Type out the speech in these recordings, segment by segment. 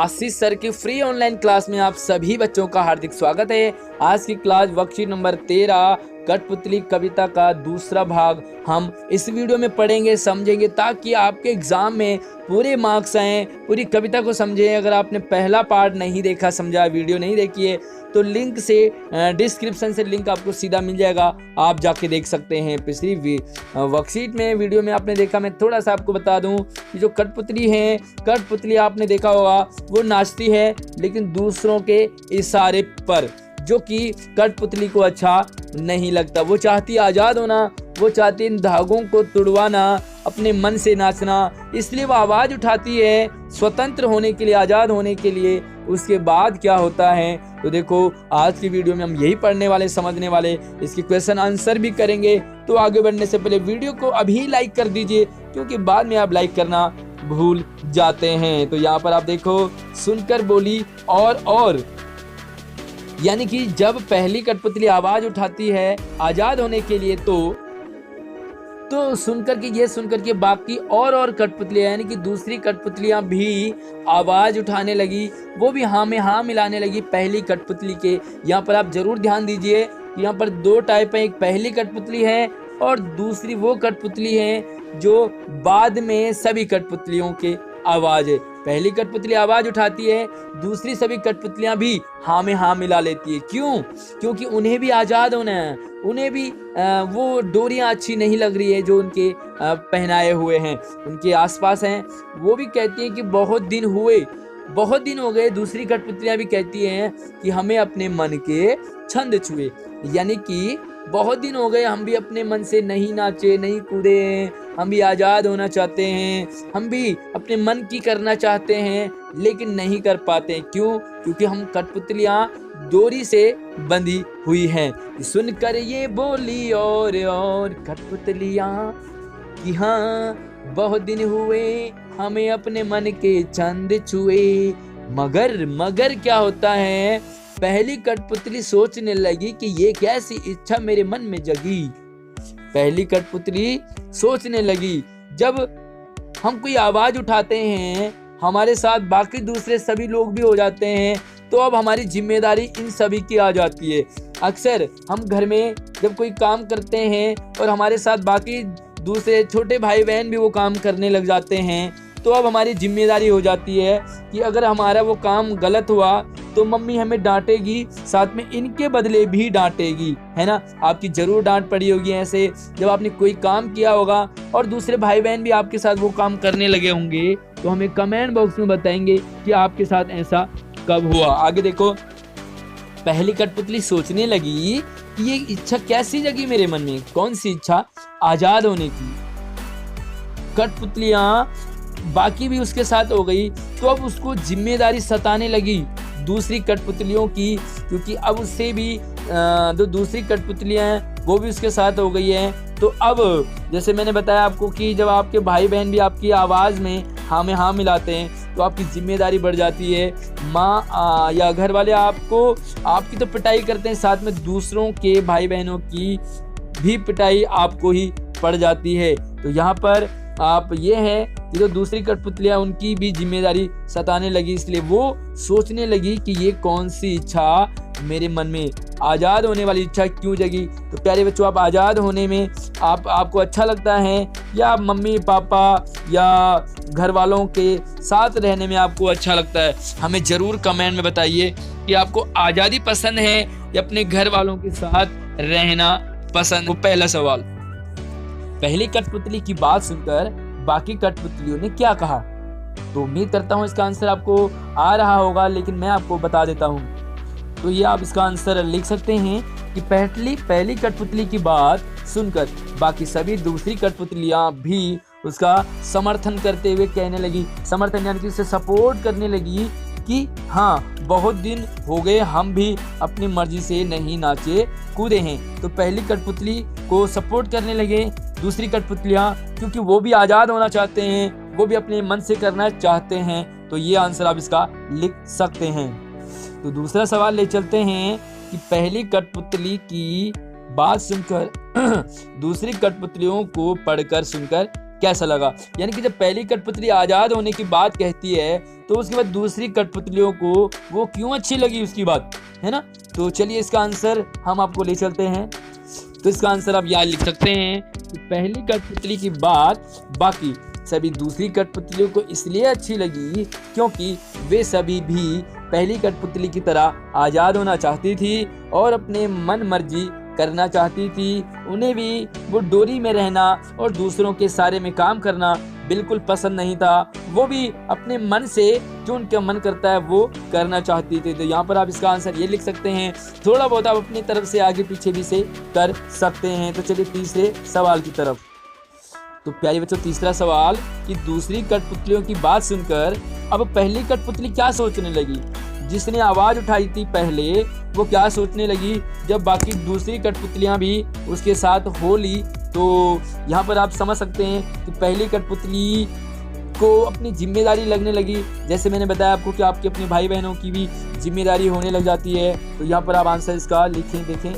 आशीष sir की free online class में आप सभी बच्चों का हार्दिक स्वागत है। आज की क्लास वर्कशीट नंबर 13 कठपुतली कविता का दूसरा भाग हम इस वीडियो में पढ़ेंगे, समझेंगे, ताकि आपके एग्जाम में पूरे मार्क्स आएँ, पूरी कविता को समझें। अगर आपने पहला पार्ट नहीं देखा, समझा, वीडियो नहीं देखी है, तो लिंक से डिस्क्रिप्शन से लिंक आपको सीधा मिल जाएगा, आप जाके देख सकते हैं। पिछली वर्कशीट में, वीडियो में आपने देखा, मैं थोड़ा सा आपको बता दूं कि जो कठपुतली है, कठपुतली आपने देखा होगा वो नाचती है लेकिन दूसरों के इशारे पर, जो कि कठपुतली को अच्छा नहीं लगता। वो चाहती आज़ाद होना, वो चाहती इन धागों को तुड़वाना, अपने मन से नाचना, इसलिए वो आवाज़ उठाती है स्वतंत्र होने के लिए, आज़ाद होने के लिए। उसके बाद क्या होता है तो देखो, आज की वीडियो में हम यही पढ़ने वाले, समझने वाले, इसकी क्वेश्चन आंसर भी करेंगे। तो आगे बढ़ने से पहले वीडियो को अभी लाइक कर दीजिए, क्योंकि बाद में आप लाइक करना भूल जाते हैं। तो यहाँ पर आप देखो, सुनकर बोली और यानी कि जब पहली कठपुतली आवाज उठाती है आजाद होने के लिए, तो सुनकर के बाकी और कठपुतलियां, यानी कि दूसरी कठपुतलियां भी आवाज उठाने लगी, वो भी हाँ में हाँ मिलाने लगी पहली कठपुतली के। यहाँ पर आप जरूर ध्यान दीजिए, यहाँ पर दो टाइप है, एक पहली कठपुतली है और दूसरी वो कठपुतली है जो बाद में सभी कठपुतलियों के आवाज है। पहली कठपुतली आवाज उठाती है, दूसरी सभी कठपुतलियां भी हाँ में हाँ मिला लेती है। क्यों? क्योंकि उन्हें भी आजाद होना है, उन्हें भी वो डोरियां अच्छी नहीं लग रही है जो उनके पहनाए हुए हैं, उनके आसपास हैं। वो भी कहती हैं कि बहुत दिन हो गए। दूसरी कठपुतलियां भी कहती हैं कि हमें अपने मन के छंद छुए, यानी कि बहुत दिन हो गए, हम भी अपने मन से नहीं नाचे, नहीं कूदे, हम भी आज़ाद होना चाहते हैं, हम भी अपने मन की करना चाहते हैं, लेकिन नहीं कर पाते। क्यों? क्योंकि हम कठपुतलियाँ डोरी से बंधी हुई हैं। सुनकर ये बोली और कठपुतलियाँ कि हाँ, बहुत दिन हुए हमें अपने मन के छंद छुए। मगर क्या होता है, पहली कठपुतली सोचने लगी कि ये कैसी इच्छा मेरे मन में जगी। पहली कठपुतली सोचने लगी, जब हम कोई आवाज उठाते हैं, हमारे साथ बाकी दूसरे सभी लोग भी हो जाते हैं, तो अब हमारी जिम्मेदारी इन सभी की आ जाती है। अक्सर हम घर में जब कोई काम करते हैं और हमारे साथ बाकी दूसरे छोटे भाई बहन भी वो काम करने लग जाते हैं, तो अब हमारी जिम्मेदारी हो जाती है कि अगर हमारा वो काम गलत हुआ तो मम्मी हमें डांटेगी, साथ में इनके बदले भी डांटेगी, है ना। आपकी जरूर डांट पड़ी होगी ऐसे, जब आपने कोई काम किया होगा और दूसरे भाई बहन भी आपके साथ वो काम करने लगे होंगे, तो हमें कमेंट बॉक्स में बताएंगे कि आपके साथ ऐसा कब हुआ। आगे देखो, पहली कठपुतली सोचने लगी कि ये इच्छा कैसी जगी मेरे मन में, कौन सी इच्छा? आजाद होने की। कठपुतलियां बाकी भी उसके साथ हो गई, तो अब उसको जिम्मेदारी सताने लगी दूसरी कठपुतलियों की, क्योंकि अब उससे भी जो दूसरी कठपुतलियां हैं वो भी उसके साथ हो गई हैं। तो अब जैसे मैंने बताया आपको कि जब आपके भाई बहन भी आपकी आवाज़ में हाँ मिलाते हैं, तो आपकी जिम्मेदारी बढ़ जाती है। माँ या घर वाले आपकी तो पिटाई करते हैं, साथ में दूसरों के भाई बहनों की भी पिटाई आपको ही पड़ जाती है। तो यहाँ पर आप ये है कि जो दूसरी कठपुतलियां, उनकी भी जिम्मेदारी सताने लगी, इसलिए वो सोचने लगी कि ये कौन सी इच्छा मेरे मन में, आज़ाद होने वाली इच्छा क्यों जगी। तो प्यारे बच्चों, आप आज़ाद होने में आपको अच्छा लगता है, या मम्मी पापा या घर वालों के साथ रहने में आपको अच्छा लगता है? हमें ज़रूर कमेंट में बताइए कि आपको आज़ादी पसंद है या अपने घर वालों के साथ रहना पसंद। वो पहला सवाल। पहली कठपुतली की बात सुनकर बाकी कठपुतलियों ने क्या कहा? तो उम्मीद करता हूँ इसका आंसर आपको आ रहा होगा, लेकिन मैं आपको बता देता हूँ। तो ये आप इसका आंसर लिख सकते हैं कि पहली कठपुतली की बात सुनकर बाकी सभी दूसरी कठपुतलियां भी उसका समर्थन करते हुए कहने लगी, समर्थन यानी कि उसे सपोर्ट करने लगी कि हाँ, बहुत दिन हो गए, हम भी अपनी मर्जी से नहीं नाचे कूदे हैं। तो पहली कठपुतली को सपोर्ट करने लगे दूसरी कठपुतलियां, क्योंकि वो भी आज़ाद होना चाहते हैं, वो भी अपने मन से करना चाहते हैं। तो ये आंसर आप इसका लिख सकते हैं। तो दूसरा सवाल ले चलते हैं कि पहली कठपुतली की बात सुनकर दूसरी कठपुतलियों को पढ़कर सुनकर कैसा लगा। यानी कि जब पहली कठपुतली आज़ाद होने की बात कहती है तो उसके बाद दूसरी कठपुतलियों को वो क्यों अच्छी लगी उसकी बात, है ना। तो चलिए इसका आंसर हम आपको ले चलते हैं। तो इसका आंसर आप यहाँ लिख सकते हैं कि पहली कठपुतली की बात बाकी सभी दूसरी कठपुतलियों को इसलिए अच्छी लगी क्योंकि वे सभी भी पहली कठपुतली की तरह आज़ाद होना चाहती थी और अपने मन मर्जी करना चाहती थी। उन्हें भी वो डोरी में रहना और दूसरों के सारे में काम करना बिल्कुल पसंद नहीं था। वो भी अपने मन से जो उनका मन करता है वो करना चाहती थी। तो यहाँ पर आप इसका आंसर ये लिख सकते हैं। थोड़ा बहुत आप अपनी तरफ से आगे पीछे भी से कर सकते हैं। तो चलिए तीसरे सवाल की तरफ। तो प्यारे बच्चों, तीसरा सवाल कि दूसरी कठपुतलियों की बात सुनकर अब पहली कठपुतली क्या सोचने लगी। जिसने आवाज उठाई थी पहले, वो क्या सोचने लगी जब बाकी दूसरी कठपुतलियां भी उसके साथ हो ली। तो यहाँ पर आप समझ सकते हैं कि पहली कठपुतली को अपनी जिम्मेदारी लगने लगी। जैसे मैंने बताया आपको कि आपके अपने भाई बहनों की भी जिम्मेदारी होने लग जाती है। तो यहाँ पर आप आंसर इसका लिखें, देखें।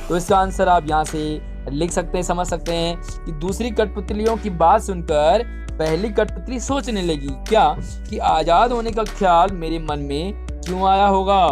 तो इसका आंसर आप यहाँ से लिख सकते हैं, समझ सकते हैं कि दूसरी कठपुतलियों की बात सुनकर पहली कठपुतली सोचने लगी क्या कि आज़ाद होने का ख्याल मेरे मन में क्यों आया होगा,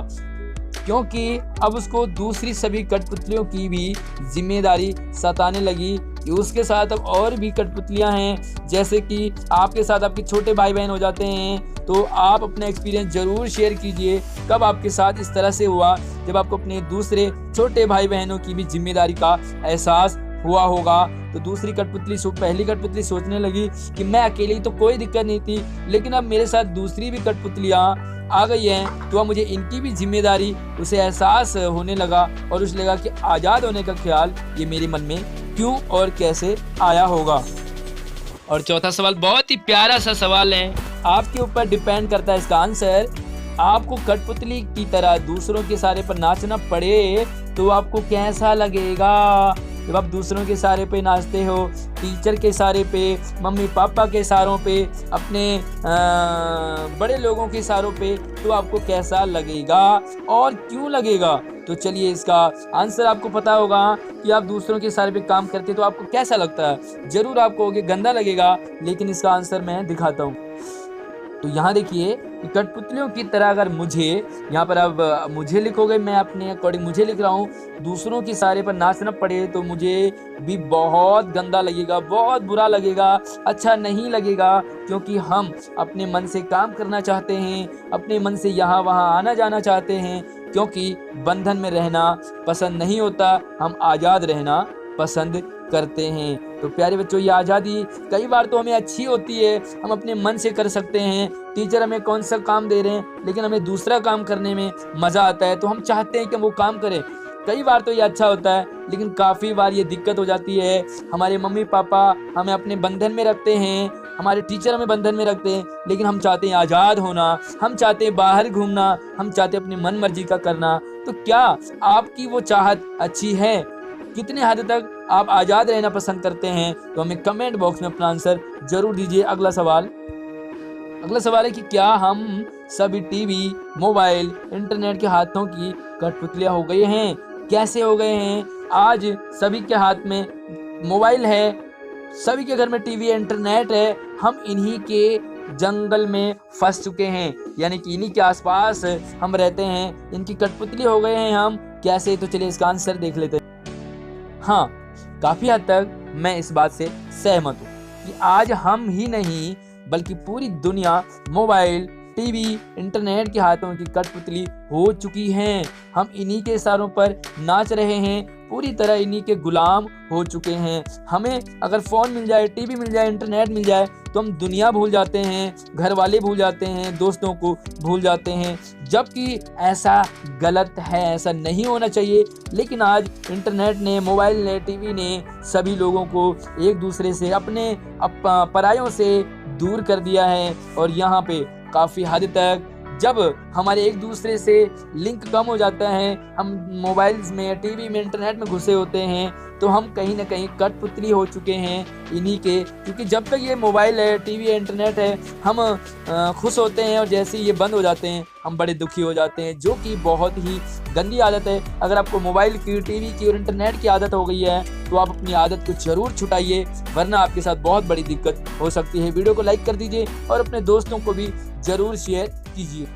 क्योंकि अब उसको दूसरी सभी कठपुतलियों की भी जिम्मेदारी सताने लगी कि उसके साथ अब और भी कठपुतलियां हैं। जैसे कि आपके साथ आपके छोटे भाई बहन हो जाते हैं। तो आप अपना एक्सपीरियंस जरूर शेयर कीजिए, कब आपके साथ इस तरह से हुआ जब आपको अपने दूसरे छोटे भाई बहनों की भी जिम्मेदारी का एहसास हुआ होगा। तो दूसरी कठपुतली पहली कठपुतली सोचने लगी कि मैं अकेली तो कोई दिक्कत नहीं थी, लेकिन अब मेरे साथ दूसरी भी कठपुतलियां आ गई हैं तो अब मुझे इनकी भी जिम्मेदारी उसे एहसास होने लगा और उसे लगा कि आज़ाद होने का ख्याल ये मेरे मन में क्यों और कैसे आया होगा। और चौथा सवाल बहुत ही प्यारा सा सवाल है, आपके ऊपर डिपेंड करता है इसका आंसर। आपको कठपुतली की तरह दूसरों के सहारे पर नाचना पड़े तो आपको कैसा लगेगा। जब आप दूसरों के सहारे पे नाचते हो, टीचर के सहारे पे, मम्मी पापा के सहारों पे, अपने बड़े लोगों के सहारों पे, तो आपको कैसा लगेगा और क्यों लगेगा। तो चलिए इसका आंसर आपको पता होगा कि आप दूसरों के सहारे पे काम करते तो आपको कैसा लगता है। जरूर आपको कहोगे गंदा लगेगा, लेकिन इसका आंसर मैं दिखाता हूँ। तो यहाँ देखिए कि कठपुतलियों की तरह अगर मुझे, यहाँ पर अब मुझे लिखोगे, मैं अपने अकॉर्डिंग मुझे लिख रहा हूँ, दूसरों के सहारे पर नाचना पड़े तो मुझे भी बहुत गंदा लगेगा, बहुत बुरा लगेगा, अच्छा नहीं लगेगा। क्योंकि हम अपने मन से काम करना चाहते हैं, अपने मन से यहाँ वहाँ आना जाना चाहते हैं, क्योंकि बंधन में रहना पसंद नहीं होता, हम आज़ाद रहना पसंद करते हैं। तो प्यारे बच्चों, ये आज़ादी कई बार तो हमें अच्छी होती है, हम अपने मन से कर सकते हैं। टीचर हमें कौन सा काम दे रहे हैं, लेकिन हमें दूसरा काम करने में मज़ा आता है तो हम चाहते हैं कि हम वो काम करें। कई बार तो ये अच्छा होता है, लेकिन काफ़ी बार ये दिक्कत हो जाती है। हमारे मम्मी पापा हमें अपने बंधन में रखते हैं, हमारे टीचर हमें बंधन में रखते हैं, लेकिन हम चाहते हैं आज़ाद होना, हम चाहते हैं बाहर घूमना, हम चाहते हैं अपनी मन मर्जी का करना। तो क्या आपकी वो चाहत अच्छी है? कितने हद तक आप आज़ाद रहना पसंद करते हैं? तो हमें कमेंट बॉक्स में अपना आंसर जरूर दीजिए। अगला सवाल है कि क्या हम सभी टीवी, मोबाइल, इंटरनेट के हाथों की कठपुतलियां हो गए हैं? कैसे हो गए हैं? आज सभी के हाथ में मोबाइल है, सभी के घर में टीवी, इंटरनेट है, हम इन्हीं के जंगल में फंस चुके हैं, यानी कि इन्हीं के आसपास हम रहते हैं, इनकी कठपुतली हो गए हैं हम। कैसे? तो चलिए इसका आंसर देख लेते हैं। हाँ, काफ़ी हद तक मैं इस बात से सहमत हूँ कि आज हम ही नहीं बल्कि पूरी दुनिया मोबाइल, टीवी, इंटरनेट के हाथों की कठपुतली हो चुकी हैं। हम इन्हीं के इशारों पर नाच रहे हैं, पूरी तरह इन्हीं के गुलाम हो चुके हैं। हमें अगर फ़ोन मिल जाए, टीवी मिल जाए, इंटरनेट मिल जाए तो हम दुनिया भूल जाते हैं, घर वाले भूल जाते हैं, दोस्तों को भूल जाते हैं, जबकि ऐसा गलत है, ऐसा नहीं होना चाहिए। लेकिन आज इंटरनेट ने, मोबाइल ने, टीवी ने सभी लोगों को एक दूसरे से, अपने परायों से दूर कर दिया है। और यहाँ पे काफ़ी हद तक जब हमारे एक दूसरे से लिंक कम हो जाता है, हम मोबाइल्स में, टीवी में, इंटरनेट में घुसे होते हैं, तो हम कहीं ना कहीं कठपुतली हो चुके हैं इन्हीं के, क्योंकि जब तक ये मोबाइल है, टीवी है, इंटरनेट है, हम खुश होते हैं और जैसे ही ये बंद हो जाते हैं हम बड़े दुखी हो जाते हैं, जो कि बहुत ही गंदी आदत है। अगर आपको मोबाइल की, टीवी की और इंटरनेट की आदत हो गई है तो आप अपनी आदत को जरूर छुटाइए, वरना आपके साथ बहुत बड़ी दिक्कत हो सकती है। वीडियो को लाइक कर दीजिए और अपने दोस्तों को भी जरूर शेयर कीजिए।